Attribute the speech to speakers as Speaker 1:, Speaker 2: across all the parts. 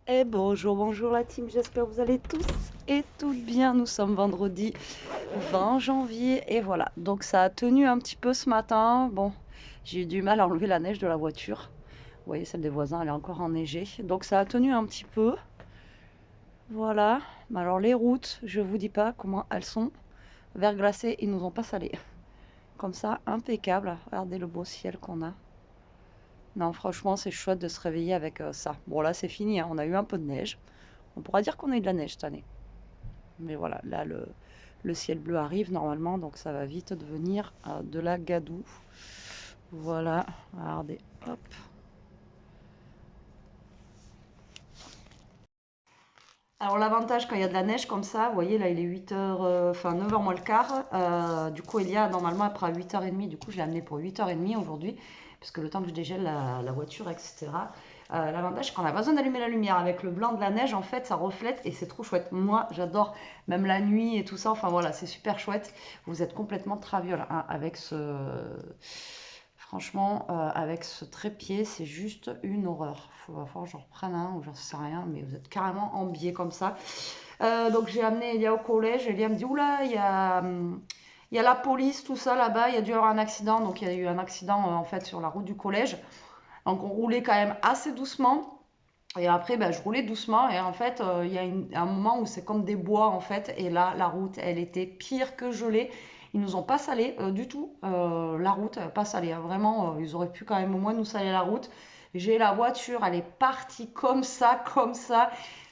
Speaker 1: Et bonjour, bonjour la team, j'espère que vous allez tous et toutes bien. Nous sommes vendredi 20 janvier et voilà, donc ça a tenu un petit peu ce matin. Bon, j'ai eu du mal à enlever la neige de la voiture. Vous voyez, celle des voisins, elle est encore enneigée. Donc ça a tenu un petit peu. Voilà, mais alors les routes, je vous dis pas comment elles sont verglacées, ils nous ont pas salé. Comme ça, impeccable. Regardez le beau ciel qu'on a. Non, franchement, c'est chouette de se réveiller avec ça. Bon, là, c'est fini, hein, on a eu un peu de neige. On pourra dire qu'on a eu de la neige cette année. Mais voilà, là, le ciel bleu arrive normalement, donc ça va vite devenir de la gadoue. Voilà, regardez, hop. Alors l'avantage quand il y a de la neige comme ça, vous voyez là il est 8h, enfin 9h moins le quart. Du coup Elia normalement après à 8h30, du coup je l'ai amené pour 8h30 aujourd'hui, parce que le temps que je dégèle la voiture, etc. L'avantage c'est qu'on n'a pas besoin d'allumer la lumière. Avec le blanc de la neige en fait ça reflète et c'est trop chouette. Moi j'adore même la nuit et tout ça, enfin voilà c'est super chouette. Vous êtes complètement traviole hein, avec ce... Franchement, avec ce trépied, c'est juste une horreur. Va falloir que j'en reprenne un ou j'en sais rien, mais vous êtes carrément en biais comme ça. Donc j'ai amené Elia au collège. Elia me dit, oula, il y a la police, tout ça là-bas, il y a dû y avoir un accident. Donc il y a eu un accident en fait sur la route du collège. Donc on roulait quand même assez doucement. Et après, ben, je roulais doucement et en fait, il y a un moment où c'est comme des bois en fait. Et là, la route, elle était pire que gelée. Ils nous ont pas salé du tout. La route, pas salée, hein. Vraiment, ils auraient pu quand même au moins nous saler la route. J'ai la voiture, elle est partie comme ça, comme ça.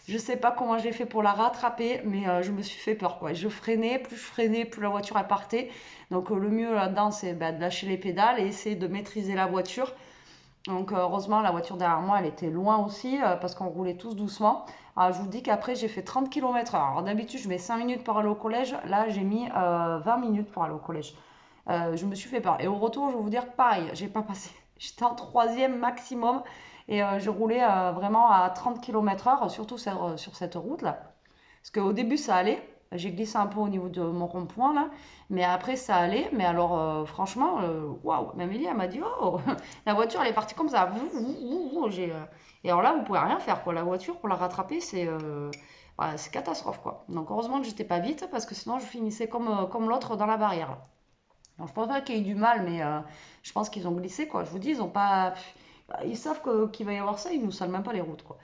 Speaker 1: Je sais pas comment j'ai fait pour la rattraper, mais je me suis fait peur quoi. Je freinais, plus la voiture elle partait. Donc le mieux là-dedans, c'est ben, de lâcher les pédales et essayer de maîtriser la voiture. Donc heureusement, la voiture derrière moi, elle était loin aussi parce qu'on roulait tous doucement. Alors, je vous dis qu'après, j'ai fait 30 km/h. Alors d'habitude, je mets 5 minutes pour aller au collège. Là, j'ai mis 20 minutes pour aller au collège. Je me suis fait peur. Et au retour, je vais vous dire pareil, j'ai pas passé. J'étais en troisième maximum et je roulais vraiment à 30 km/h, surtout sur cette route-là. Parce qu'au début, ça allait. J'ai glissé un peu au niveau de mon rond-point là, mais après ça allait. Mais alors, franchement, waouh, même Elie, elle m'a dit, oh, la voiture elle est partie comme ça. Et alors là, vous pouvez rien faire quoi. La voiture pour la rattraper, voilà, c'est catastrophe quoi. Donc heureusement que j'étais pas vite parce que sinon je finissais comme l'autre dans la barrière là. Donc je pense pas qu'il y ait eu du mal, mais je pense qu'ils ont glissé quoi. Je vous dis, ils ont pas, ils savent qu'il va y avoir ça, ils nous salent même pas les routes quoi.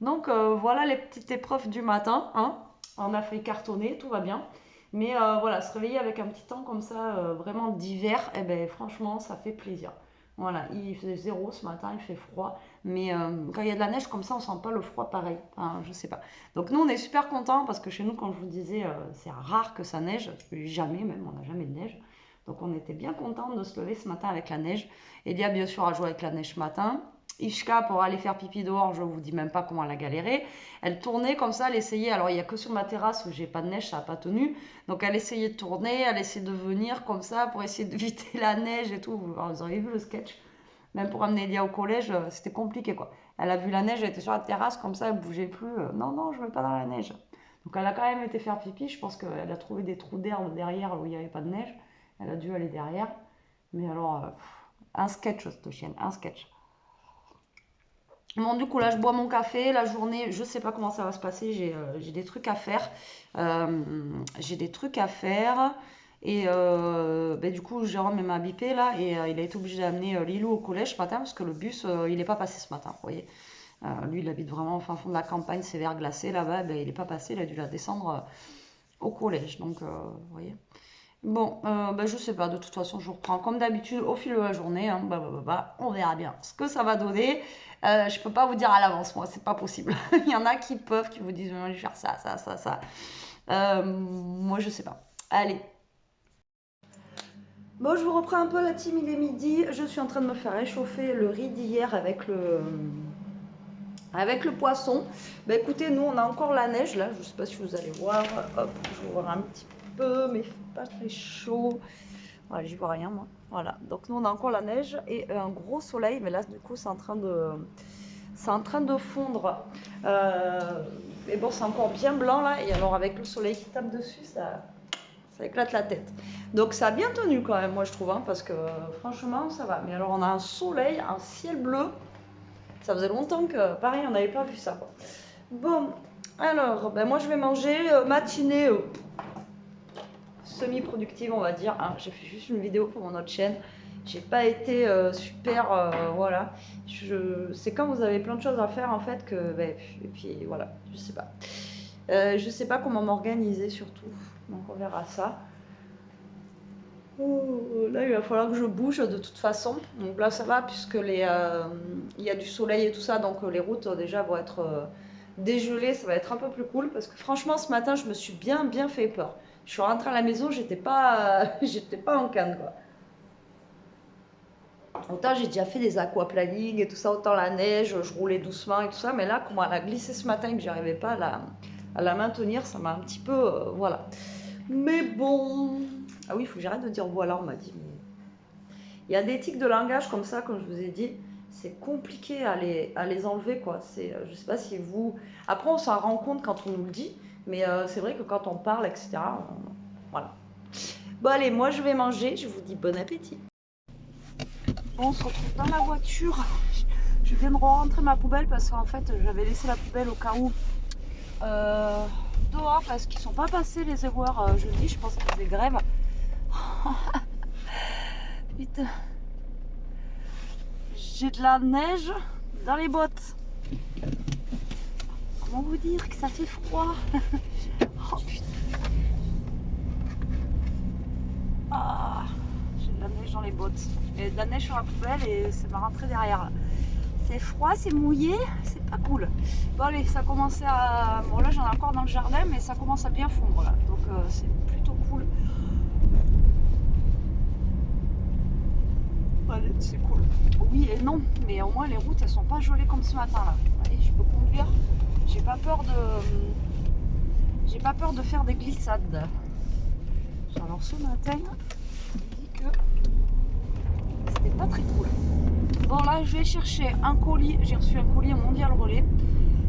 Speaker 1: Donc voilà les petites épreuves du matin, hein. On a fait cartonner, tout va bien. Mais voilà, se réveiller avec un petit temps comme ça, vraiment d'hiver, eh ben franchement, ça fait plaisir. Voilà, il faisait zéro ce matin, il fait froid. Mais quand il y a de la neige comme ça, on sent pas le froid pareil. Enfin, je sais pas. Donc nous, on est super contents parce que chez nous, comme je vous disais, c'est rare que ça neige. Jamais même, on n'a jamais de neige. Donc on était bien contents de se lever ce matin avec la neige. Elia, bien sûr, a joué avec la neige ce matin. Ishka, pour aller faire pipi dehors, je vous dis même pas comment elle a galéré. Elle tournait comme ça, elle essayait. Alors, il n'y a que sur ma terrasse où j'ai pas de neige, ça n'a pas tenu. Donc, elle essayait de tourner, elle essayait de venir comme ça pour essayer d'éviter la neige et tout. Alors, vous avez vu le sketch? Même pour amener Elia au collège, c'était compliqué quoi. Elle a vu la neige, elle était sur la terrasse comme ça, elle bougeait plus. Non, non, je ne vais pas dans la neige. Donc, elle a quand même été faire pipi. Je pense qu'elle a trouvé des trous d'herbe derrière où il n'y avait pas de neige. Elle a dû aller derrière. Mais alors, un sketch, cette chienne, un sketch. Bon, du coup, là, je bois mon café. La journée, je sais pas comment ça va se passer. J'ai des trucs à faire. J'ai des trucs à faire. Et ben, du coup, Jérôme m'a bipé là. Et il a été obligé d'amener Lilou au collège ce matin parce que le bus, il n'est pas passé ce matin. Vous voyez. Lui, il habite vraiment au fin fond de la campagne, c'est verglacé là-bas. Ben, il n'est pas passé. Il a dû la descendre au collège. Donc, vous voyez. Bon, bah, je sais pas, de toute façon, je reprends comme d'habitude au fil de la journée, hein, on verra bien ce que ça va donner. Je peux pas vous dire à l'avance, moi, c'est pas possible. Il y en a qui peuvent, qui vous disent, je vais faire ça, ça, ça, ça. Moi, je sais pas. Allez. Bon, je vous reprends un peu la team, il est midi. Je suis en train de me faire réchauffer le riz d'hier avec le poisson. Bah écoutez, nous on a encore la neige là, je sais pas si vous allez voir. Hop, je vais voir un petit peu, mais pas très chaud. Voilà, j'y vois rien moi. Voilà, donc nous on a encore la neige et un gros soleil, mais là du coup c'est en train de fondre. Mais bon, c'est encore bien blanc là, et alors avec le soleil qui tape dessus, ça éclate la tête. Donc ça a bien tenu quand même, moi je trouve, hein, parce que franchement ça va. Mais alors on a un soleil, un ciel bleu. Ça faisait longtemps que, pareil, on n'avait pas vu ça, quoi. Bon, alors, ben moi je vais manger matinée semi-productive, on va dire. Hein. J'ai fait juste une vidéo pour mon autre chaîne. J'ai pas été super, voilà. C'est quand vous avez plein de choses à faire en fait que, ben, et puis voilà, je sais pas. Je sais pas comment m'organiser surtout, donc on verra ça. Oh, là, il va falloir que je bouge de toute façon. Donc là, ça va puisque il y a du soleil et tout ça, donc les routes déjà vont être dégelées. Ça va être un peu plus cool parce que franchement, ce matin, je me suis bien fait peur. Je suis rentrée à la maison, j'étais pas, j'étais pas en canne quoi. Autant j'ai déjà fait des aquaplaning et tout ça, autant la neige, je roulais doucement et tout ça, mais là, comment elle a glissé ce matin et que j'arrivais pas à la maintenir, ça m'a un petit peu, voilà. Mais bon, ah oui, il faut que j'arrête de dire voilà, on m'a dit. Mais il y a des tics de langage comme ça, comme je vous ai dit, c'est compliqué à les enlever quoi. Je sais pas si vous. Après, on s'en rend compte quand on nous le dit, mais c'est vrai que quand on parle, etc. Voilà. Bon allez, moi je vais manger. Je vous dis bon appétit. Bon, on se retrouve dans la voiture. Je viens de rentrer ma poubelle parce qu'en fait j'avais laissé la poubelle au cas où dehors parce qu'ils sont pas passés les éboueurs jeudi. Je pense qu'ils faisaient grève. Putain. J'ai de la neige dans les bottes. Comment vous dire que ça fait froid? Oh putain. Ah, j'ai de la neige dans les bottes. Et de la neige sur la poubelle et c'est ma rentrée derrière. C'est froid, c'est mouillé, c'est pas cool. Bon allez, ça commence à... Bon là j'en ai encore dans le jardin mais ça commence à bien fondre là. Donc c'est plutôt cool. Allez, c'est cool. Oui et non, mais au moins les routes elles sont pas gelées comme ce matin là. Allez, je peux conduire. J'ai pas peur de faire des glissades. Alors ce matin, il dit que c'était pas très cool. Bon là je vais chercher un colis. J'ai reçu un colis Mondial Relais.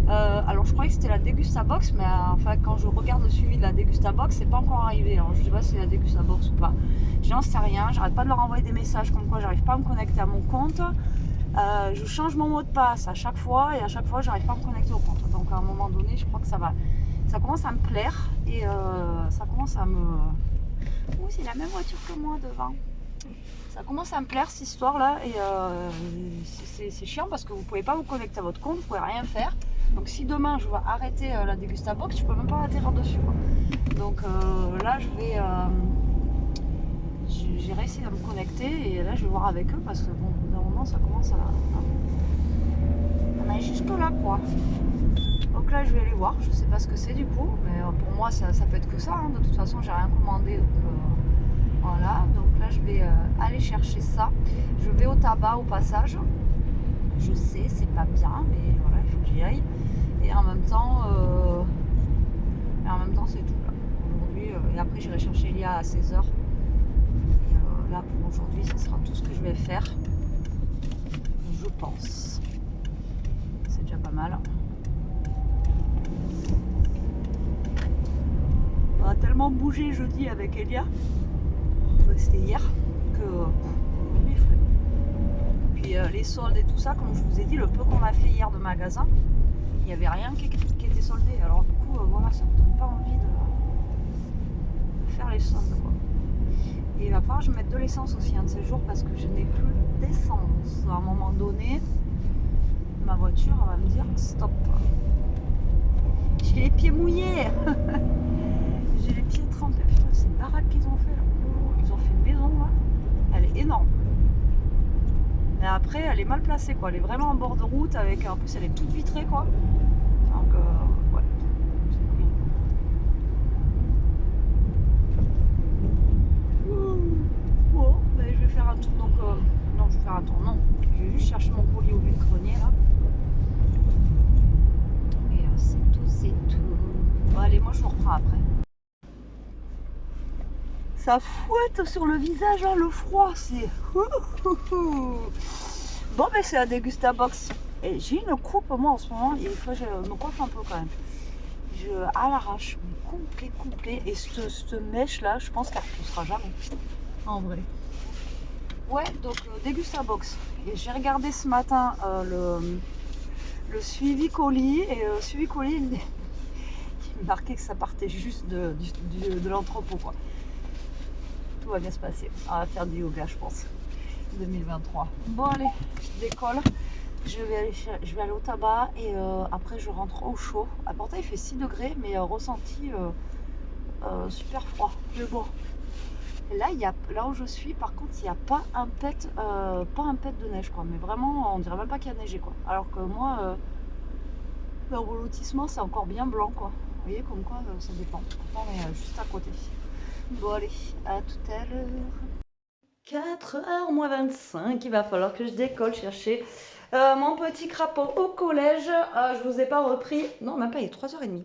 Speaker 1: Alors je croyais que c'était la Dégustabox, mais enfin quand je regarde le suivi de la Dégustabox, c'est pas encore arrivé. Alors je sais pas si c'est la Dégustabox ou pas. J'en sais rien. J'arrête pas de leur envoyer des messages comme quoi j'arrive pas à me connecter à mon compte. Je change mon mot de passe à chaque fois et à chaque fois j'arrive pas à me connecter au compte. Donc à un moment donné, je crois que ça commence à me plaire et ça commence à me... Oh, c'est la même voiture que moi devant. Ça commence à me plaire cette histoire là et c'est chiant parce que vous pouvez pas vous connecter à votre compte, vous pouvez rien faire. Donc si demain je vais arrêter la Dégustabox, je peux même pas atterrir dessus quoi. Donc là j'ai réussi à me connecter et là je vais voir avec eux parce que bon, au bout d'un moment ça commence à... On est jusque là quoi. Donc là je vais aller voir, je sais pas ce que c'est du coup, mais pour moi ça peut être que ça, hein. De toute façon j'ai rien commandé donc voilà, donc là je vais aller chercher ça. Je vais au tabac au passage. Je sais, c'est pas bien, mais voilà, il faut que j'y aille. Et en même temps c'est tout là. Aujourd'hui, et après j'irai chercher Elia à 16h. Et là pour aujourd'hui, ça sera tout ce que je vais faire. Je pense. C'est déjà pas mal. On a tellement bougé jeudi avec Elia. C'était hier que aujourd'hui il ferait. Puis les soldes et tout ça, comme je vous ai dit, le peu qu'on a fait hier de magasin, il n'y avait rien qui était soldé. Alors du coup, voilà, ça me donne pas envie de faire les soldes quoi. Et il va falloir que je mette de l'essence aussi un de ces jours parce que je n'ai plus d'essence. À un moment donné, ma voiture va me dire stop. J'ai les pieds mouillés. J'ai les pieds trempés. Putain, c'est une baraque qu'ils ont fait là. Ils ont fait une maison là. Elle est énorme. Mais après, elle est mal placée quoi. Elle est vraiment en bord de route avec. En plus, elle est toute vitrée quoi. Donc, ouais. Bon, ben, je vais faire un tour. Donc, non, je vais faire un tour. Non, je vais juste chercher mon colis au vide-grenier là. Et c'est tout, c'est tout. Bon, allez, moi je vous reprends après. Ça fouette sur le visage, hein, le froid, c'est... Bon, ben c'est la Dégustabox. Et j'ai une coupe, moi, en ce moment, et il faut que je me coiffe un peu, quand même. À l'arrache, complet. Et cette mèche-là, je pense qu'elle ne repoussera jamais. En vrai. Ouais, donc Dégustabox. Et j'ai regardé ce matin le suivi colis. Et le suivi colis, il marquait que ça partait juste de l'entrepôt, quoi. Tout va bien se passer. On va faire du yoga, je pense. 2023. Bon, allez, je décolle. Je vais aller au tabac et après je rentre au chaud. À Portail, il fait 6 degrés, mais ressenti super froid. Mais bon. Et là, là où je suis, par contre, il n'y a pas un pet, de neige, quoi. Mais vraiment, on dirait même pas qu'il y a neigé, quoi. Alors que moi, dans mon lotissement, c'est encore bien blanc, quoi. Vous voyez, comme quoi, ça dépend. Pourtant, on est juste à côté. Bon, allez, à tout à l'heure. 4h moins 25, il va falloir que je décolle chercher mon petit crapaud au collège. Je vous ai pas repris, non, même pas, il est 3h30.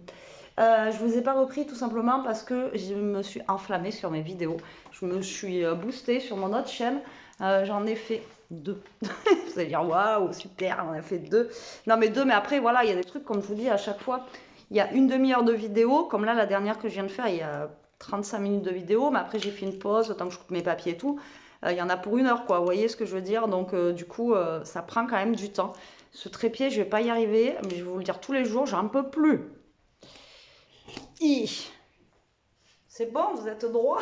Speaker 1: Je vous ai pas repris tout simplement parce que je me suis enflammée sur mes vidéos. Je me suis boostée sur mon autre chaîne. J'en ai fait 2. Vous allez dire waouh, super, on a fait 2. Non, mais 2, mais après, voilà, il y a des trucs, comme je vous dis à chaque fois. Il y a une demi-heure de vidéo, comme là, la dernière que je viens de faire, il y a 35 minutes de vidéo, mais après, j'ai fait une pause, le temps que je coupe mes papiers et tout. Il y en a pour 1 heure, quoi. Vous voyez ce que je veux dire? Donc, du coup, ça prend quand même du temps. Ce trépied, je vais pas y arriver, mais je vais vous le dire tous les jours, j'en peux plus. C'est bon, vous êtes droit.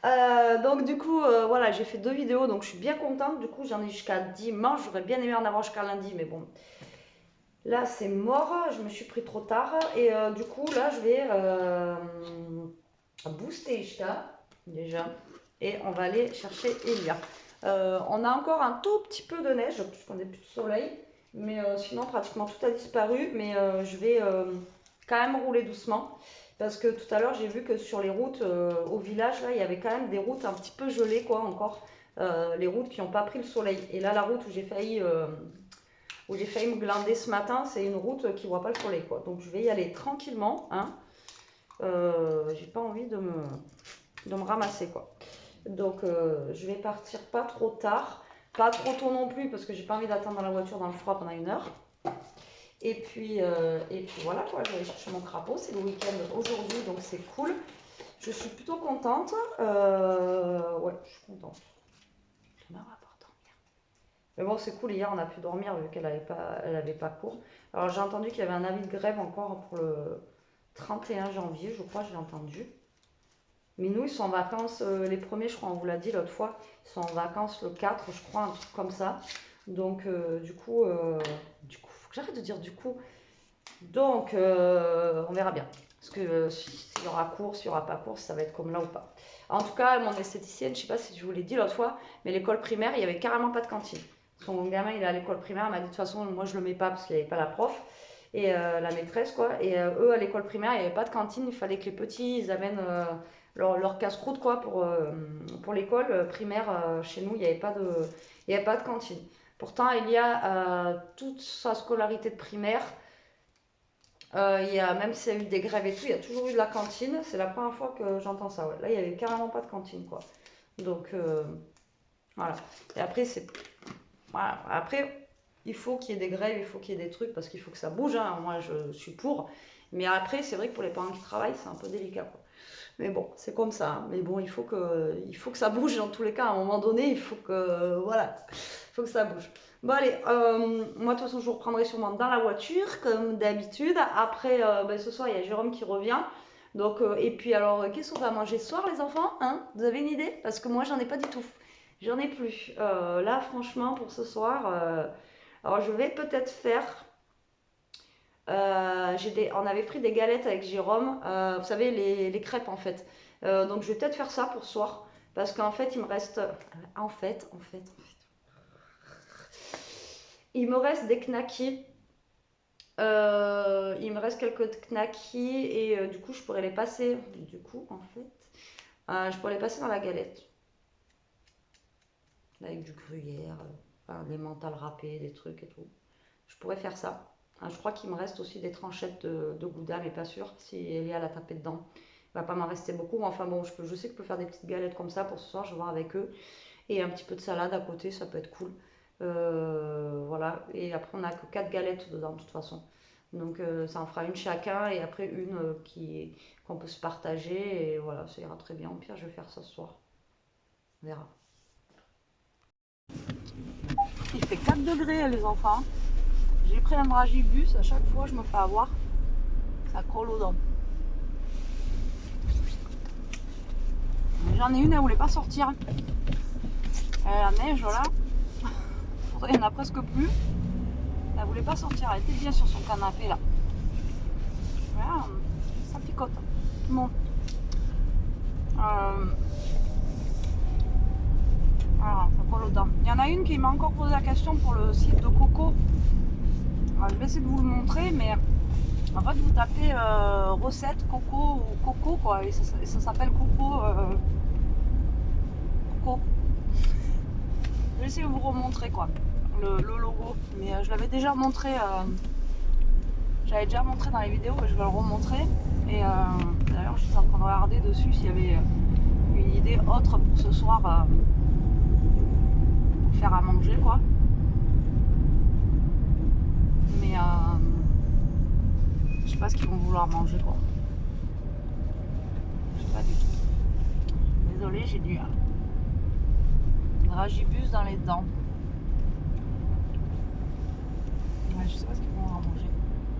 Speaker 1: Donc du coup, voilà, j'ai fait 2 vidéos, donc je suis bien contente. Du coup, j'en ai jusqu'à dimanche. J'aurais bien aimé en avoir jusqu'à lundi, mais bon. Là, c'est mort. Je me suis pris trop tard. Et du coup, là, je vais booster Ishta, déjà. Et on va aller chercher Elia. On a encore un tout petit peu de neige, puisqu'on n'est plus de soleil. Mais sinon, pratiquement tout a disparu. Mais je vais quand même rouler doucement. Parce que tout à l'heure, j'ai vu que sur les routes au village, là, il y avait quand même des routes un petit peu gelées, quoi, encore. Les routes qui n'ont pas pris le soleil. Et là, la route où j'ai failli me glander ce matin, c'est une route qui ne voit pas le soleil, quoi. Donc, je vais y aller tranquillement, hein. J'ai pas envie de me ramasser, quoi. Donc, je vais partir pas trop tard. Pas trop tôt non plus, parce que j'ai pas envie d'attendre dans la voiture dans le froid pendant 1 heure. Et puis voilà, quoi, je vais aller chercher mon crapaud. C'est le week-end aujourd'hui, donc c'est cool. Je suis plutôt contente. Ouais, je suis contente. Demain, on va pas dormir. Mais bon, c'est cool. Hier, on a pu dormir vu qu'elle avait pas cours. Alors, j'ai entendu qu'il y avait un avis de grève encore pour le 31 janvier, je crois, j'ai entendu. Mais nous, ils sont en vacances, les premiers, je crois, on vous l'a dit l'autre fois, ils sont en vacances le 4, je crois, un truc comme ça. Donc, du coup, faut que j'arrête de dire du coup. Donc, on verra bien. Parce que s'il y aura cours, s'il n'y aura pas cours, ça va être comme là ou pas. En tout cas, mon esthéticienne, je ne sais pas si je vous l'ai dit l'autre fois, mais l'école primaire, il n'y avait carrément pas de cantine. Son gamin, il est à l'école primaire, elle m'a dit de toute façon, moi je le mets pas parce qu'il n'y avait pas la prof et la maîtresse, quoi. Et eux, à l'école primaire, il n'y avait pas de cantine, il fallait que les petits, ils amènent leur casse-croûte, quoi, pour l'école primaire. Chez nous, il y avait pas de cantine. Pourtant, il y a toute sa scolarité de primaire. Même s'il y a eu des grèves et tout, il y a toujours eu de la cantine. C'est la première fois que j'entends ça. Ouais. Là, il n'y avait carrément pas de cantine, quoi. Donc, voilà. Et après, voilà. Après, il faut qu'il y ait des grèves, il faut qu'il y ait des trucs, parce qu'il faut que ça bouge, hein. Moi, je suis pour. Mais après, c'est vrai que pour les parents qui travaillent, c'est un peu délicat, quoi. Mais bon, c'est comme ça, hein. Mais bon, il faut que ça bouge dans tous les cas. À un moment donné, il faut que, voilà, il faut que ça bouge. Bon, allez, moi, de toute façon, je vous reprendrai sûrement dans la voiture, comme d'habitude. Après, ce soir, il y a Jérôme qui revient. Donc, et puis, alors, qu'est-ce qu'on va manger ce soir, les enfants, hein? Vous avez une idée? Parce que moi, j'en ai pas du tout. J'en ai plus. Là, franchement, pour ce soir, alors, je vais peut-être faire. On avait pris des galettes avec Jérôme, vous savez, les crêpes en fait. Donc je vais peut-être faire ça pour ce soir. Parce qu'en fait, il me reste. En fait. Il me reste des knackis. Il me reste quelques knackis et du coup, je pourrais les passer. Du coup, en fait, je pourrais les passer dans la galette. Avec du gruyère, des mentales râpées, des trucs et tout. Je pourrais faire ça. Je crois qu'il me reste aussi des tranchettes de gouda, mais pas sûr si Elia l'a tapé dedans. Il va pas m'en rester beaucoup. Enfin bon, je sais que je peux faire des petites galettes comme ça pour ce soir, je vais voir avec eux. Et un petit peu de salade à côté, ça peut être cool. Voilà. Et après, on n'a que 4 galettes dedans de toute façon. Donc ça en fera une chacun et après une qu'on peut se partager. Et voilà, ça ira très bien. Au pire, je vais faire ça ce soir. On verra. Il fait 4 degrés, les enfants. J'ai pris un dragibus, à chaque fois je me fais avoir. Ça colle aux dents. J'en ai une, elle voulait pas sortir. La neige là, il n'y en a presque plus. Elle voulait pas sortir, elle était bien sur son canapé là. Voilà, ça picote. Bon. Voilà, ça colle aux dents. Il y en a une qui m'a encore posé la question pour le site de Coco. Alors, je vais essayer de vous le montrer, mais en fait vous tapez recette Coco ou Coco quoi, et ça s'appelle Coco. Coco. Je vais essayer de vous remontrer quoi, le logo. Mais je l'avais déjà montré, j'avais déjà montré dans les vidéos, et je vais le remontrer. Et d'ailleurs je suis en train de regarder dessus s'il y avait une idée autre pour ce soir, pour faire à manger quoi. Mais je sais pas ce qu'ils vont vouloir manger quoi. Je sais pas du tout. Désolée, j'ai du dragibus dans les dents. Ouais, je sais pas ce qu'ils vont vouloir manger.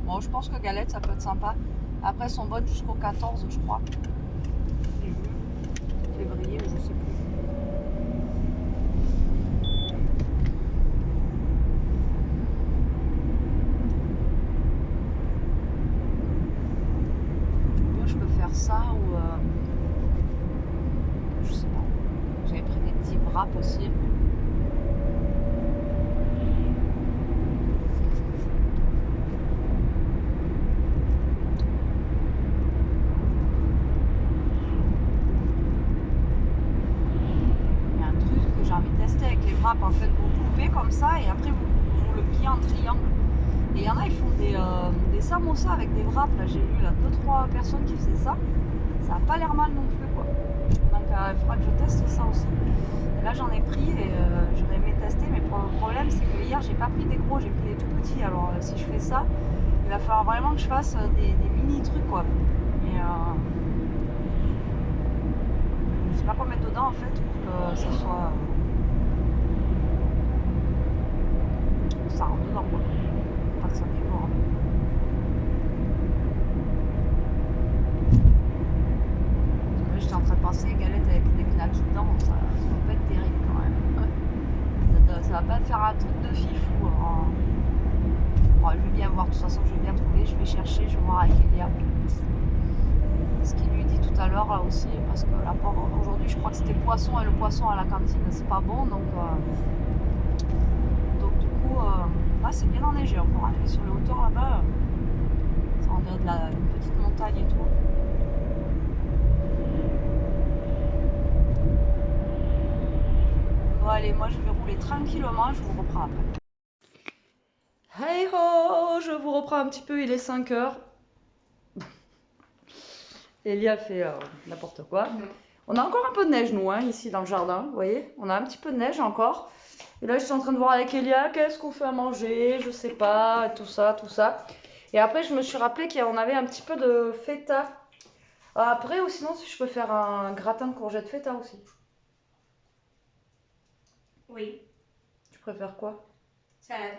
Speaker 1: Bon, je pense que galette ça peut être sympa. Après, elles sont bonnes jusqu'au 14, je crois. J'ai vu. Février, je sais plus. Moi, je peux faire ça ou. Je sais pas. J'avais pris des petits wraps aussi. Avec les wraps, en fait, vous coupez comme ça et après vous le pliez en triangle. Et il y en a, ils font des samosas avec des wraps. Là, j'ai vu 2-3 personnes qui faisaient ça. Ça n'a pas l'air mal non plus, quoi. Donc, il faudra que je teste ça aussi. Et là, j'en ai pris et j'aurais aimé tester, mais le problème, c'est que hier, j'ai pas pris des gros, j'ai pris des tout petits. Alors, si je fais ça, il va falloir vraiment que je fasse des mini trucs, quoi. Et je sais pas quoi mettre dedans, en fait, pour que ça soit. Ça rentre dedans quoi. Pas que ça dévore. Parce que là j'étais en train de penser galette avec des knackis dedans, ça va pas être terrible quand même. Ça va pas faire un truc de fifou. Hein. Bon, je vais bien voir, de toute façon je vais bien trouver, je vais chercher, je vais voir avec Elia. Ce qu'il lui dit tout à l'heure là aussi, parce que là aujourd'hui je crois que c'était poisson et le poisson à la cantine c'est pas bon donc du coup là c'est bien enneigé encore, hein, et sur les hauteurs là-bas ça en dirait une petite montagne et tout. Bon allez, moi je vais rouler tranquillement, je vous reprends après. Hey ho, je vous reprends un petit peu, il est 5h. Elia fait n'importe quoi. On a encore un peu de neige nous, hein, ici dans le jardin, vous voyez. On a un petit peu de neige encore. Et là je suis en train de voir avec Elia, qu'est-ce qu'on fait à manger, je sais pas, tout ça, tout ça. Et après je me suis rappelé qu'on avait un petit peu de feta. Après ou sinon si je peux faire un gratin de courgettes feta aussi.
Speaker 2: Oui.
Speaker 1: Tu préfères quoi?
Speaker 2: Salade.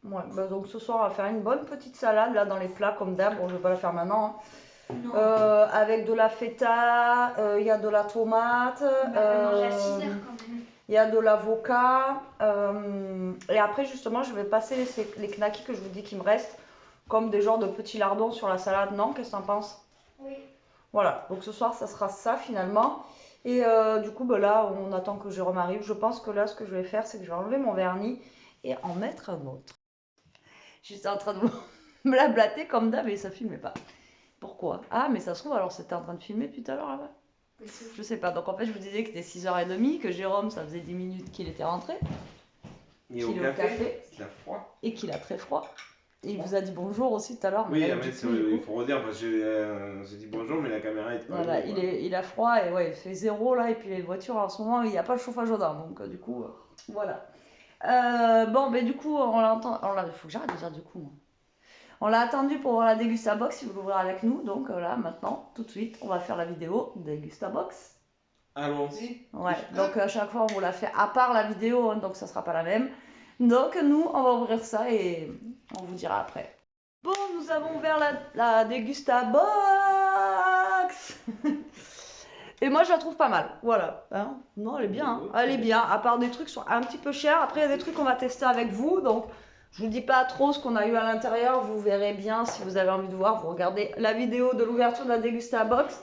Speaker 1: Ouais, bah donc ce soir on va faire une bonne petite salade là dans les plats comme d'hab. Bon, je vais pas la faire maintenant. Hein.
Speaker 2: Non.
Speaker 1: Avec de la feta, il y a de la tomate.
Speaker 2: On va manger à 6h quand même.
Speaker 1: Il y a de l'avocat. Et après justement je vais passer les knackis que je vous dis qu'il me reste comme des genres de petits lardons sur la salade. Non, qu'est-ce que t'en penses?
Speaker 2: Oui.
Speaker 1: Voilà, donc ce soir ça sera ça finalement. Et du coup bah, là on attend que Jérôme arrive. Je pense que là ce que je vais faire c'est que je vais enlever mon vernis et en mettre un autre. J'étais en train de me la blatter comme d'hab et ça filmait pas. Pourquoi? Ah mais ça se trouve alors c'était en train de filmer depuis tout à l'heure là-bas. Je sais pas, donc en fait je vous disais que c'était 6h30, que Jérôme ça faisait 10 minutes qu'il était rentré.
Speaker 3: Il est au café, il a froid.
Speaker 1: Et qu'il a très froid. Et il vous a dit bonjour aussi tout à l'heure.
Speaker 3: Oui, mais il faut redire parce que j'ai dit bonjour, mais la caméra est pas.
Speaker 1: Voilà, il a froid et ouais, il fait 0 là. Et puis les voitures en ce moment, il n'y a pas le chauffage au dents. Donc du coup, voilà. Bon, ben du coup, on l'entend. Il faut que j'arrête de dire du coup. Moi. On l'a attendu pour voir la Dégustabox si vous l'ouvrez avec nous. Donc là, maintenant, tout de suite, on va faire la vidéo Dégustabox.
Speaker 3: Allons-y.
Speaker 1: Ouais, donc à chaque fois, on vous la fait à part la vidéo, hein, donc ça sera pas la même. Donc nous, on va ouvrir ça et on vous dira après. Bon, nous avons ouvert la Dégusta Box. Et moi, je la trouve pas mal. Voilà. Hein, non, elle est bien. Hein. Elle est bien. À part des trucs qui sont un petit peu chers. Après, il y a des trucs qu'on va tester avec vous. Donc, je vous dis pas trop ce qu'on a eu à l'intérieur. Vous verrez bien si vous avez envie de voir. Vous regardez la vidéo de l'ouverture de la Dégusta Box.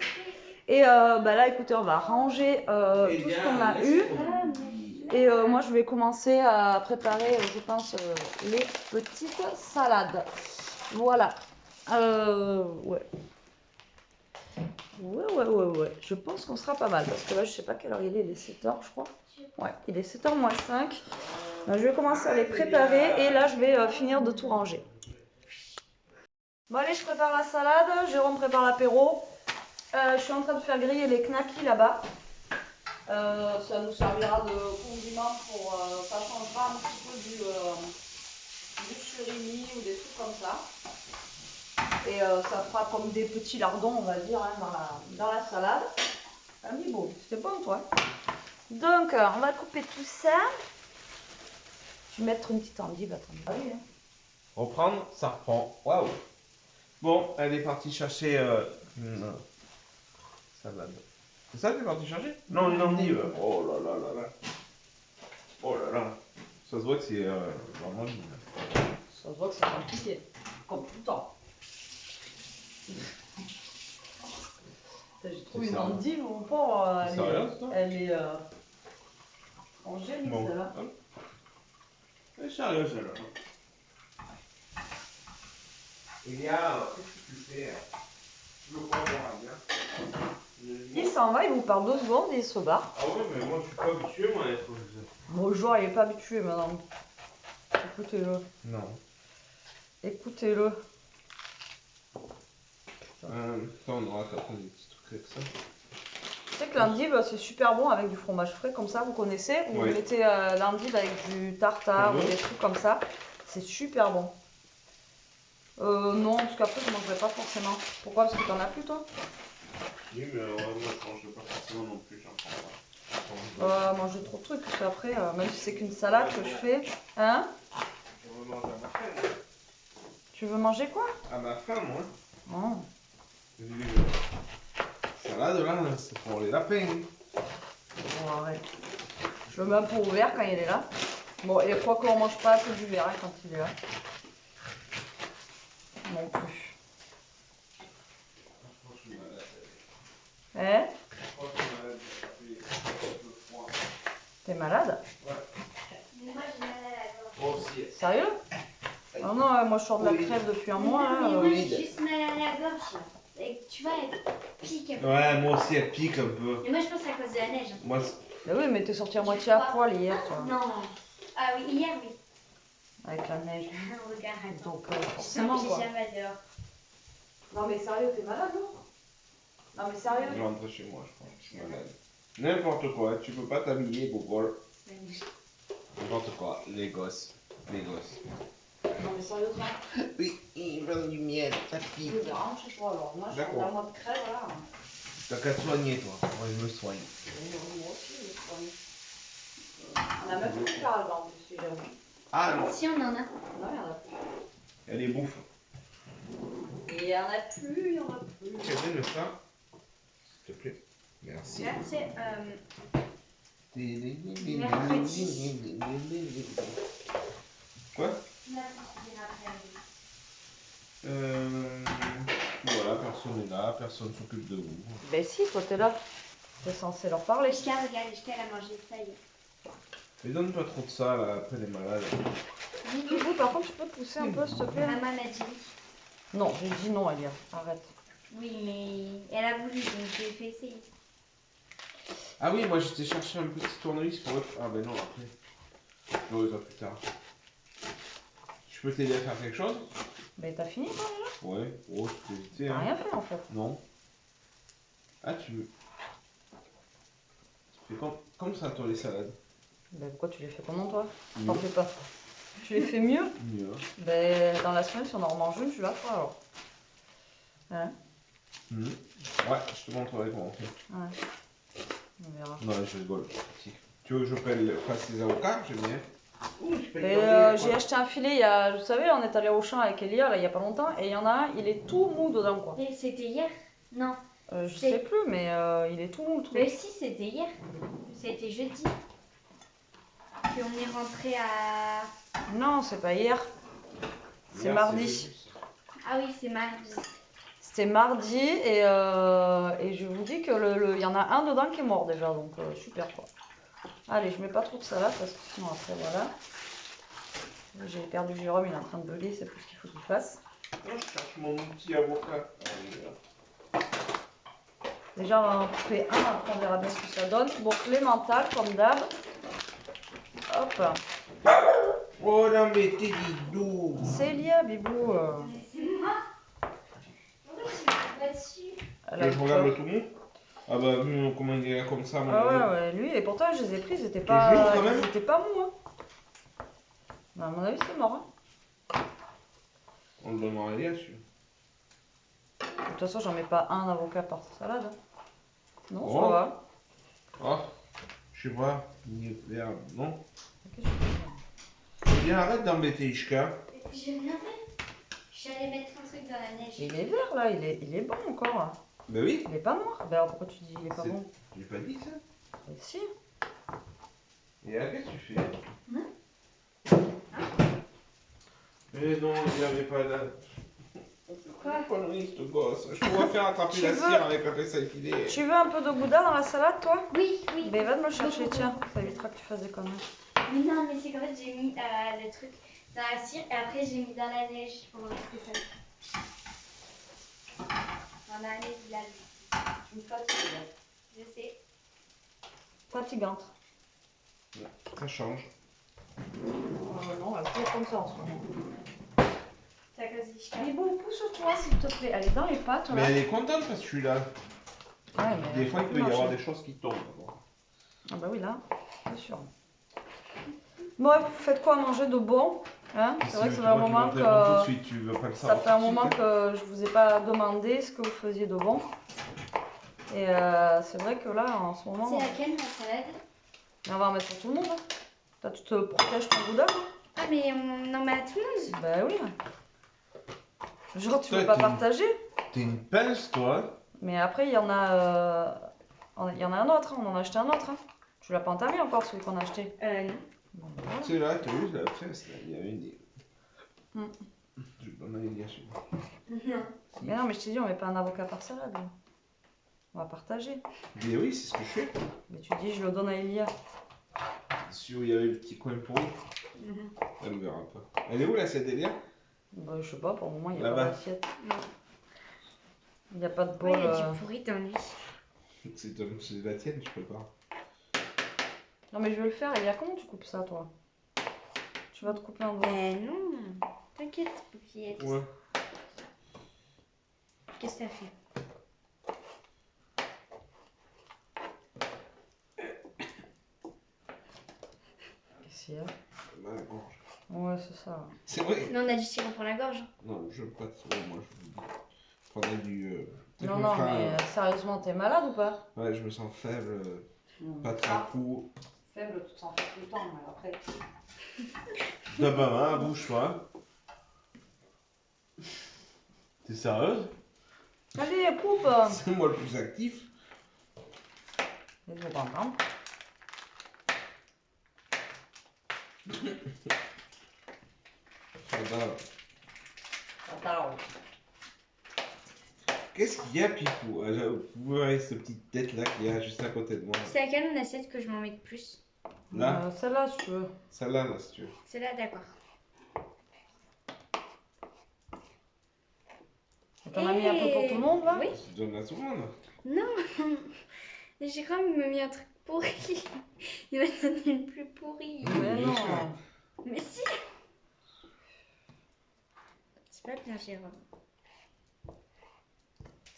Speaker 1: Et bah là, écoutez, on va ranger tout ce qu'on a eu. Et moi, je vais commencer à préparer, je pense, les petites salades. Voilà. Ouais. Ouais. Je pense qu'on sera pas mal. Parce que là, je sais pas quelle heure il est 7h, je crois. Ouais, il est 7h moins 5. Je vais commencer à les préparer et là, je vais finir de tout ranger. Bon, allez, je prépare la salade. Jérôme prépare l'apéro. Je suis en train de faire griller les knackis là-bas. Ça nous servira de condiment pour. Ça changera un petit peu du surimi ou des trucs comme ça. Et ça fera comme des petits lardons, on va dire, hein, dans la salade. Mais bon, c'était bon, toi. Donc, on va couper tout ça. Je vais mettre une petite endive, attendez. Ah oui, hein.
Speaker 3: Reprendre, ça reprend. Waouh. Bon, elle est partie chercher une salade. C'est ça que tu es partie chercher? Non, une endive. Oh là là là là. Oh là là. Ça se voit que c'est vraiment bien.
Speaker 1: Ça se voit que c'est compliqué, comme tout le temps. J'ai trouvé une endive, mon pauvre. Elle est en génie,
Speaker 3: bon.
Speaker 1: celle-là.
Speaker 3: Elle est sérieuse, celle-là. Il y a. Qu'est-ce que tu fais? Tu veux pas voir bien?
Speaker 1: Il s'en va, il vous parle 2 secondes et il se barre.
Speaker 3: Ah ouais, mais moi je suis pas habitué, moi, à être comme ça.
Speaker 1: Bonjour, il n'est pas habitué maintenant. Écoutez-le.
Speaker 3: Non.
Speaker 1: Écoutez-le.
Speaker 3: On aura qu'à prendre des petits trucs avec ça.
Speaker 1: Tu sais que l'endive, c'est super bon avec du fromage frais, comme ça, vous connaissez. Vous mettez l'endive avec du tartare ou des trucs comme ça. C'est super bon. Non, parce qu'après, je ne mangerai pas forcément. Pourquoi? Parce que t'en as plus, toi?
Speaker 3: Oui, mais moi, je mange pas forcément non plus, j'en prends pas.
Speaker 1: Manger trop de trucs, parce qu'après, même si c'est qu'une salade que je fais. Hein?
Speaker 3: Je veux manger à ma faim, moi.
Speaker 1: Tu veux manger quoi?
Speaker 3: À ma faim, moi.
Speaker 1: Oh.
Speaker 3: Salade, là, c'est pour les lapins.
Speaker 1: Bon, arrête. Je le mets un peu ouvert quand il est là. Bon, et quoi qu'on mange pas que du verre hein, quand il est là. Non plus. Hein? T'es malade?
Speaker 3: Ouais.
Speaker 2: Mais moi j'ai mal à la gorge.
Speaker 3: Moi aussi.
Speaker 1: Sérieux? Ah non, moi je sors de la crève depuis un mois.
Speaker 2: Mais
Speaker 1: Là,
Speaker 2: moi j'ai juste mal à la gorge. Et tu vois, elle pique un peu.
Speaker 3: Ouais, moi aussi, elle pique un peu.
Speaker 2: Et moi je pense que c'est à cause de la neige.
Speaker 3: Moi,
Speaker 1: Bah oui, mais t'es sorti à moitié à poil hier, toi.
Speaker 2: Non. Ah oui, hier oui.
Speaker 1: Avec la neige.
Speaker 2: Regarde.
Speaker 1: Donc forcément quoi.
Speaker 2: J'ai jamais d'heure.
Speaker 1: Non mais sérieux, t'es malade non? Non mais sérieux?
Speaker 3: je rentre chez moi, je crois. Je suis malade. N'importe quoi, tu peux pas t'habiller, Gogol. N'importe quoi, les gosses. Les gosses.
Speaker 1: Non mais sérieusement?
Speaker 3: Oui, ils veulent du miel, ça
Speaker 1: Je
Speaker 3: pique.
Speaker 1: vais rentrer chez toi alors. Moi je suis dans mode crève là.
Speaker 3: T'as qu'à te soigner, toi. Moi, je me soigne.
Speaker 1: Moi aussi je me soigne. On a même plus de Charles en plus si jamais.
Speaker 3: Ah non.
Speaker 2: Si on en a.
Speaker 1: Non, il y en a plus.
Speaker 3: Elle est bouffe.
Speaker 1: Il y en a plus, il y en a plus.
Speaker 3: Tu as le ça? S'il te plaît. Merci.
Speaker 2: Là c'est
Speaker 3: Quoi?
Speaker 2: mercredi après-midi.
Speaker 3: Voilà, personne n'est là, personne s'occupe de vous.
Speaker 1: Ben si, toi t'es là. T'es censé leur parler.
Speaker 2: Jusqu'à regarde, jusqu'à la manger ça y est.
Speaker 3: Mais donne pas trop de ça là, après les malades.
Speaker 1: Vous par contre tu peux te pousser un peu s'il te plaît?
Speaker 2: Maman m'a dit oui.
Speaker 1: Non, j'ai dit non Elia, arrête.
Speaker 2: Oui, mais elle a voulu, donc j'ai fait essayer.
Speaker 3: Ah oui, moi j'étais chercher un petit tournevis pour eux. Ah ben non, après. Je verrai ça plus tard. Je peux t'aider à faire quelque chose?
Speaker 1: Ben t'as fini toi déjà?
Speaker 3: Ouais, oh, je t'ai évité.
Speaker 1: T'as rien fait en fait.
Speaker 3: Non. Ah, tu veux. Tu fais comme ça, toi, les salades?
Speaker 1: Ben pourquoi tu les fais comment toi?
Speaker 3: Mieux.
Speaker 1: T'en fais pas. Tu les fais mieux?
Speaker 3: Mieux.
Speaker 1: Ben dans la semaine si on en remange une, tu la feras alors. Hein?
Speaker 3: Ouais, je te montrerai comment on fait.
Speaker 1: Ouais. On verra.
Speaker 3: Non, je rigole. Si. Tu veux que je fasse les avocats? J'aime bien. Ouh, je peux
Speaker 1: Et
Speaker 3: y tomber,
Speaker 1: j'ai
Speaker 3: quoi.
Speaker 1: acheté un filet, vous savez, on est allé au champ avec Elia là, il y a pas longtemps, et il y en a un, il est tout mou dedans quoi.
Speaker 2: Et c'était hier? Non.
Speaker 1: Je sais plus, mais il est tout mou le truc.
Speaker 2: Mais si, c'était hier. C'était jeudi. Puis on est rentré à...
Speaker 1: Non, c'est pas hier. C'est
Speaker 3: Hier,
Speaker 1: mardi.
Speaker 3: jeudi.
Speaker 2: Ah oui, c'est mardi.
Speaker 1: C'était mardi et je vous dis que il y en a un dedans qui est mort déjà, donc super quoi. Allez, je mets pas trop de salade parce que sinon après voilà. J'ai perdu Jérôme, il est en train de bugger, c'est plus ce qu'il faut qu'il fasse.
Speaker 3: Oh, je cherche mon outil avocat. Ah,
Speaker 1: Déjà on va en couper un, après on verra bien ce que ça donne. Bon, l'emmental comme d'hab. Hop.
Speaker 3: oh non, mais t'es doux.
Speaker 1: C'est Elia, bibou.
Speaker 2: C'est moi. Pourquoi tu me pas dessus?
Speaker 1: Elle a
Speaker 3: Je
Speaker 1: le
Speaker 3: regarde
Speaker 1: corps.
Speaker 3: le tout mou. Ah bah, vu comment il est là comme ça, mon
Speaker 1: Ah
Speaker 3: avis.
Speaker 1: ouais, ouais, lui, et pourtant je les ai pris, c'était
Speaker 3: jure,
Speaker 1: pas,
Speaker 3: quand même.
Speaker 1: ils étaient pas mous. Hein. À mon avis, c'est mort. Hein.
Speaker 3: On le donnera à Elia, celui-là.
Speaker 1: De toute façon, j'en mets pas un avocat par salade. Hein. Non,
Speaker 3: Oh.
Speaker 1: ça va.
Speaker 3: Ah, je sais pas. Il est vert, non.
Speaker 1: Qu'est-ce que tu fais?
Speaker 3: Viens, arrête d'embêter Ishka.
Speaker 2: Je viens faire. J'allais mettre un truc dans la neige.
Speaker 1: Il est vert là, il est bon encore. Là.
Speaker 3: Bah oui.
Speaker 1: Il est pas noir. Ben alors pourquoi tu dis il est pas
Speaker 3: C'est-
Speaker 1: bon?
Speaker 3: J'ai pas dit ça.
Speaker 1: Ben si.
Speaker 3: Et là, qu'est-ce que tu fais?
Speaker 2: Hein?
Speaker 3: Mais non, il n'y avait pas là.
Speaker 2: Quoi?
Speaker 3: Connerie, ce gosse. Je pourrais faire attraper
Speaker 1: Tu
Speaker 3: la
Speaker 1: veux-
Speaker 3: cire avec un pinceau effilé.
Speaker 1: Tu veux un peu de gouda dans la salade toi?
Speaker 2: Oui, oui.
Speaker 1: Ben va me le chercher, tiens. Ça évitera que tu fasses des conneries.
Speaker 2: Mais non, mais c'est qu'en fait, j'ai mis le truc dans la cire et après, j'ai mis dans la neige pour rester ça. Dans la neige, là.
Speaker 1: Tu me fatigues.
Speaker 2: Je sais.
Speaker 1: Fatigante.
Speaker 3: Ça change.
Speaker 1: Non, elle fait comme ça en ce moment.
Speaker 2: C'est à cause d'Ishka.
Speaker 1: Bibou, pousse-toi s'il te plaît. Elle est dans les pattes
Speaker 3: Mais
Speaker 1: là.
Speaker 3: elle est contente parce que je suis là.
Speaker 1: Ouais, mais
Speaker 3: Des fois, il peut y
Speaker 1: marcher.
Speaker 3: avoir des choses qui tombent. Bon.
Speaker 1: Ah bah oui, là, c'est sûr. Bref, vous faites quoi à manger de bon hein? C'est vrai que ça fait un moment
Speaker 3: Tout de
Speaker 1: que
Speaker 3: suite, tu veux pas le
Speaker 1: ça
Speaker 3: savoir.
Speaker 1: fait un
Speaker 3: tout de
Speaker 1: moment
Speaker 3: suite,
Speaker 1: que je vous ai pas demandé ce que vous faisiez de bon. Et c'est vrai que là, en ce moment,
Speaker 2: C'est laquelle, la salade?
Speaker 1: on va en mettre pour tout le monde. Hein. Toi, tu te protèges ton boudin hein?
Speaker 2: Ah, mais on en met à tout le monde.
Speaker 1: Bah oui. Genre, tu
Speaker 3: Toi,
Speaker 1: veux pas
Speaker 3: t'es-
Speaker 1: partager.
Speaker 3: T'es une pince, toi.
Speaker 1: Mais après, il y en a un autre. Hein. On en a acheté un autre. Hein. Tu l'as pas entamé encore, celui qu'on a acheté.
Speaker 2: Non.
Speaker 1: Bon, bah voilà.
Speaker 3: Tu sais, là, t'as vu la pince, là. Il y a une.
Speaker 1: Hmm.
Speaker 3: Je vais donner une gâchette.
Speaker 2: Non.
Speaker 1: Mais non, mais je t'ai dit, on met pas un avocat par salade. Hein. On va partager.
Speaker 3: Mais oui, c'est ce que je fais.
Speaker 1: Mais tu dis, je le donne à Elia.
Speaker 3: Si il y avait le petit coin pourri, elle ne verra pas. Elle est où l'assiette d'Elia?
Speaker 1: Bah, je sais pas, pour le moment, il n'y a
Speaker 3: Là-bas.
Speaker 1: pas d'assiette.
Speaker 2: Non.
Speaker 1: Il n'y a pas de
Speaker 2: Ouais,
Speaker 1: bol.
Speaker 2: il y a du pourri dans lui.
Speaker 3: C'est la tienne, je peux pas.
Speaker 1: Non, mais je vais le faire. Elia, comment tu coupes ça, toi? Tu vas te couper un doigt.
Speaker 2: Non. T'inquiète, Poupiette.
Speaker 3: Ouais.
Speaker 2: Qu'est-ce que t'as fait?
Speaker 1: Qu'est-ce qu'il y a?
Speaker 3: Ma gorge.
Speaker 1: Ouais, c'est ça.
Speaker 3: C'est vrai?
Speaker 2: Non, on a du sirop pour la gorge.
Speaker 3: Non, je veux pas de sirop, moi, je vous dis. Je prendrais du. peut-être
Speaker 1: Non,
Speaker 3: me
Speaker 1: non,
Speaker 3: faire
Speaker 1: mais sérieusement, t'es malade ou pas?
Speaker 3: Ouais, je me sens faible, pas très cool.
Speaker 1: Faible, tu t'en fais tout le temps, mais après.
Speaker 3: D'abord, hein, bouge-toi. T'es sérieuse?
Speaker 1: Allez, coupe!
Speaker 3: C'est moi le plus actif.
Speaker 1: Je vais pas entendre.
Speaker 3: Ça va.
Speaker 1: Attends.
Speaker 3: Qu'est-ce qu'il y a, Pipou? Vous voyez cette petite tête-là qu'il y a juste à côté de moi.
Speaker 2: C'est laquelle mon assiette que je m'en mets de plus?
Speaker 3: Là,
Speaker 1: Celle-là, si tu veux.
Speaker 3: celle-là, là, si tu veux.
Speaker 2: C'est là, d'accord.
Speaker 1: T'en as mis un peu pour tout le monde, là?
Speaker 2: Oui.
Speaker 3: Tu donnes à tout le monde.
Speaker 2: Non. J'ai quand même mis un truc pourri. Il m'a donné le plus pourri.
Speaker 1: Mais
Speaker 3: bien
Speaker 1: non.
Speaker 3: sûr.
Speaker 2: Mais si. C'est pas bien, Jérôme.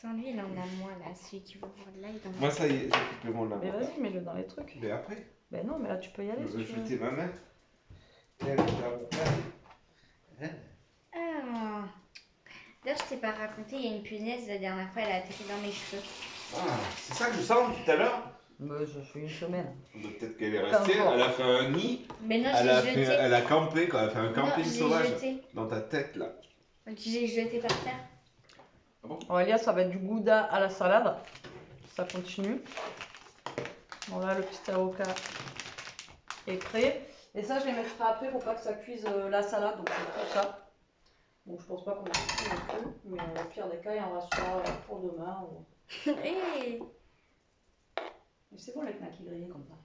Speaker 2: Sans lui, il en a moins là. Celui qui veut voir de là, il en a.
Speaker 3: Moi, ça y est, j'ai coupé mon
Speaker 1: Mais
Speaker 3: avocat.
Speaker 1: vas-y, mets-le dans les trucs.
Speaker 3: Mais après,
Speaker 1: Ben non, mais là, tu peux y aller
Speaker 3: je
Speaker 1: si
Speaker 3: vais
Speaker 1: tu veux.
Speaker 3: jeter ma main. Elle est l'avocat. Hein?
Speaker 2: Ah. D'ailleurs, je t'ai pas raconté, il y a une punaise la dernière fois, elle a atterri dans mes cheveux.
Speaker 3: Ah, c'est ça que je sens tout à l'heure?
Speaker 1: Mais ça fait une semaine.
Speaker 3: Peut-être qu'elle est
Speaker 1: 15
Speaker 3: restée,
Speaker 1: jours.
Speaker 3: elle a fait un nid,
Speaker 2: Mais non,
Speaker 3: elle a,
Speaker 2: j'ai
Speaker 3: fait,
Speaker 2: jeté.
Speaker 3: elle a campé, quoi, elle a fait un camping
Speaker 2: je l'ai
Speaker 3: sauvage
Speaker 2: jeté.
Speaker 3: dans ta tête là.
Speaker 2: J'ai jeté par terre.
Speaker 1: Bon, Elias, ça va être du gouda à la salade. Ça continue. Bon, là, le petit avocat est prêt. Et ça, je les mettrai après pour pas que ça cuise la salade. Donc, c'est tout ça. Bon, je pense pas qu'on va cuire non plus. Mais au pire des cas, il en restera pour demain. Ou...
Speaker 2: Hey.
Speaker 1: Mais c'est bon les knackis grillés comme ça.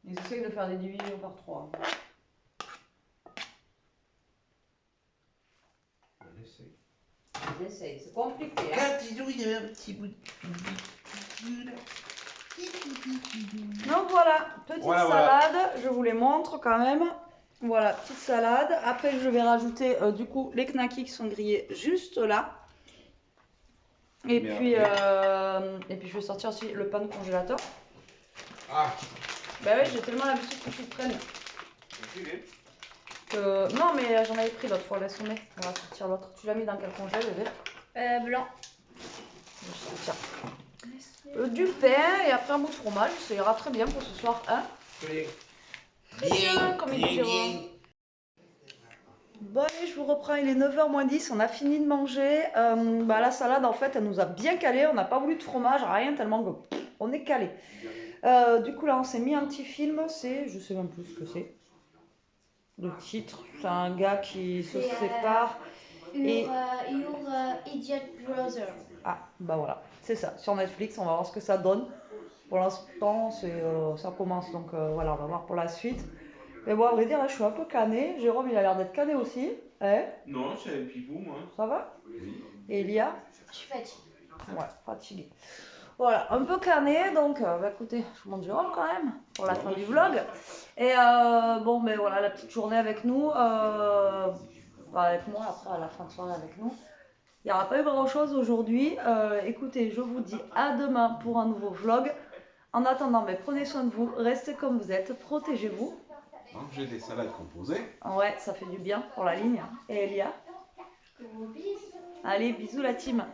Speaker 1: Ils essayent de faire des divisions par 3.
Speaker 3: On essaye.
Speaker 1: Ils essayent, c'est compliqué. Hein.
Speaker 3: Catidou, il y avait un petit bout de...
Speaker 1: Donc voilà, petite
Speaker 3: Voilà,
Speaker 1: salade, je vous les montre quand même. Voilà, petite salade. Après, je vais rajouter du coup les knackis qui sont grillés juste là. Et puis, je vais sortir aussi le pain de congélateur.
Speaker 3: Ah,
Speaker 1: Bah oui, j'ai tellement l'habitude que tu le prennes.
Speaker 3: ok.
Speaker 1: Non, mais j'en avais pris l'autre fois, laisse tomber. On va sortir l'autre. Tu l'as mis dans quel congé, bébé?
Speaker 2: Blanc.
Speaker 1: Je vais sortir. Du pain et après un bout de fromage, ça ira très bien pour ce soir, hein?
Speaker 3: Bien,
Speaker 1: Bien, comme il dira. Bon allez, je vous reprends, il est 9h moins 10, on a fini de manger. La salade en fait elle nous a bien calé, on n'a pas voulu de fromage, rien, tellement que on est calé. Du coup là on s'est mis un petit film, je sais même plus ce que c'est. Le titre, c'est un gars qui se sépare.
Speaker 2: Your Idiot Brother.
Speaker 1: Ah bah voilà, c'est ça, sur Netflix, on va voir ce que ça donne. Pour l'instant ça commence, donc voilà, on va voir pour la suite. Mais bon, à vrai dire, là, je suis un peu canée. Jérôme, il a l'air d'être cané aussi. Hein?
Speaker 3: Non, c'est un pipou, moi.
Speaker 1: Ça va?
Speaker 3: Oui.
Speaker 1: Et Elia?
Speaker 2: Je suis fatiguée.
Speaker 1: Ouais, fatigué. Voilà, un peu cané, donc écoutez, je vous montre Jérôme quand même, pour la fin du vlog. Et voilà, la petite journée avec nous, avec moi, après à la fin de soirée avec nous. Il n'y aura pas eu grand chose aujourd'hui. Écoutez, je vous dis à demain pour un nouveau vlog. En attendant, prenez soin de vous, restez comme vous êtes, protégez-vous.
Speaker 3: Mangez des salades composées.
Speaker 1: Ouais, ça fait du bien pour la ligne. Et Elia?
Speaker 2: Gros bisous.
Speaker 1: Allez, bisous la team.